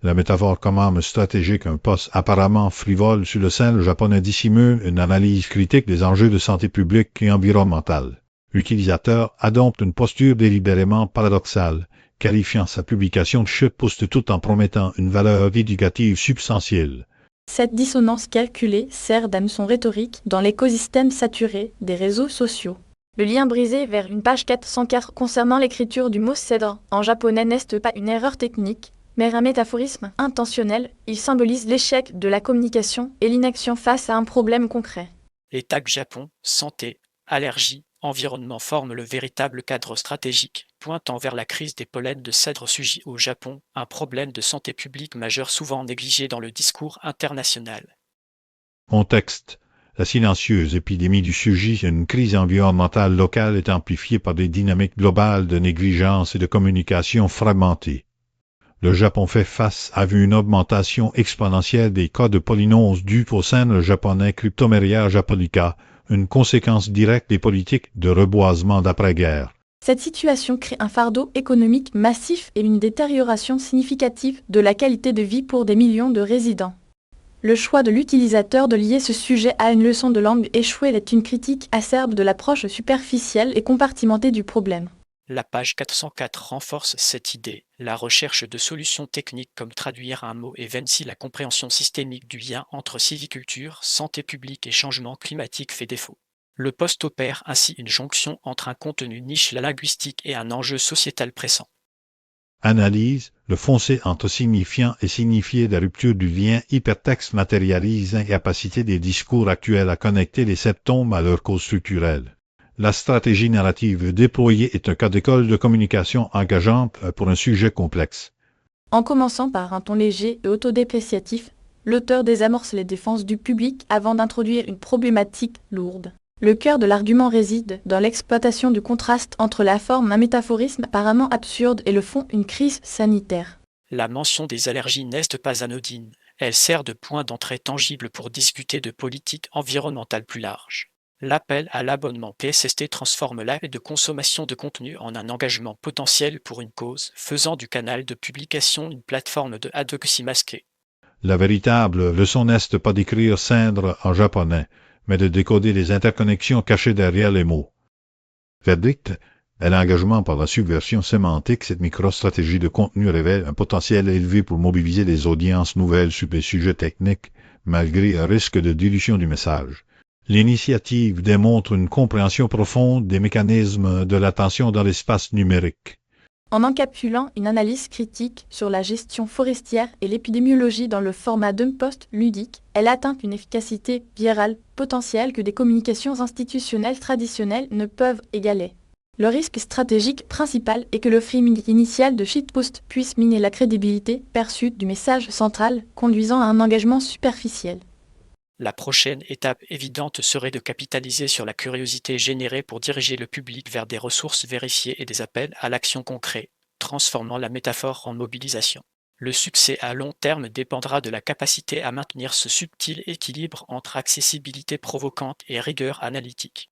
La métaphore commande stratégique un poste apparemment frivole sur lequel le japonais dissimule une analyse critique des enjeux de santé publique et environnementale. L'utilisateur adopte une posture délibérément paradoxale, qualifiant sa publication de chute pouste tout en promettant une valeur éducative substantielle. Cette dissonance calculée sert d'hameçon rhétorique dans l'écosystème saturé des réseaux sociaux. Le lien brisé vers une page 404 concernant l'écriture du mot cèdre en japonais n'est pas une erreur technique, mais un métaphorisme intentionnel. Il symbolise l'échec de la communication et l'inaction face à un problème concret. Les tags Japon, santé, allergie, environnement forment le véritable cadre stratégique, pointant vers la crise des pollens de cèdre suji au Japon, un problème de santé publique majeur souvent négligé dans le discours international. Contexte. La silencieuse épidémie du suji, une crise environnementale locale est amplifiée par des dynamiques globales de négligence et de communication fragmentée. Le Japon fait face à une augmentation exponentielle des cas de polynose dus au cèdre japonais Cryptomeria japonica, une conséquence directe des politiques de reboisement d'après-guerre. Cette situation crée un fardeau économique massif et une détérioration significative de la qualité de vie pour des millions de résidents. Le choix de l'utilisateur de lier ce sujet à une leçon de langue échouée est une critique acerbe de l'approche superficielle et compartimentée du problème. La page 404 renforce cette idée. La recherche de solutions techniques comme traduire un mot évincie la compréhension systémique du lien entre civiculture, santé publique et changement climatique fait défaut. Le post opère ainsi une jonction entre un contenu niche linguistique et un enjeu sociétal pressant. Analyse, le fossé entre signifiant et signifié de la rupture du lien hypertexte matérialise l'incapacité des discours actuels à connecter les septomes à leurs causes structurelles. La stratégie narrative déployée est un cas d'école de communication engageante pour un sujet complexe. En commençant par un ton léger et autodépréciatif, l'auteur désamorce les défenses du public avant d'introduire une problématique lourde. Le cœur de l'argument réside dans l'exploitation du contraste entre la forme un métaphorisme apparemment absurde et le fond une crise sanitaire. La mention des allergies n'est pas anodine. Elle sert de point d'entrée tangible pour discuter de politique environnementale plus large. L'appel à l'abonnement PSST transforme l'acte de consommation de contenu en un engagement potentiel pour une cause, faisant du canal de publication une plateforme de advocacy masquée. La véritable leçon n'est pas d'écrire cèdre en japonais, mais de décoder les interconnexions cachées derrière les mots. Verdict, à l'engagement par la subversion sémantique, cette microstratégie de contenu révèle un potentiel élevé pour mobiliser des audiences nouvelles sur des sujets techniques, malgré un risque de dilution du message. L'initiative démontre une compréhension profonde des mécanismes de l'attention dans l'espace numérique. En encapsulant une analyse critique sur la gestion forestière et l'épidémiologie dans le format d'un post ludique, elle atteint une efficacité virale potentielle que des communications institutionnelles traditionnelles ne peuvent égaler. Le risque stratégique principal est que le framing initial de shitpost puisse miner la crédibilité perçue du message central, conduisant à un engagement superficiel. La prochaine étape évidente serait de capitaliser sur la curiosité générée pour diriger le public vers des ressources vérifiées et des appels à l'action concret, transformant la métaphore en mobilisation. Le succès à long terme dépendra de la capacité à maintenir ce subtil équilibre entre accessibilité provocante et rigueur analytique.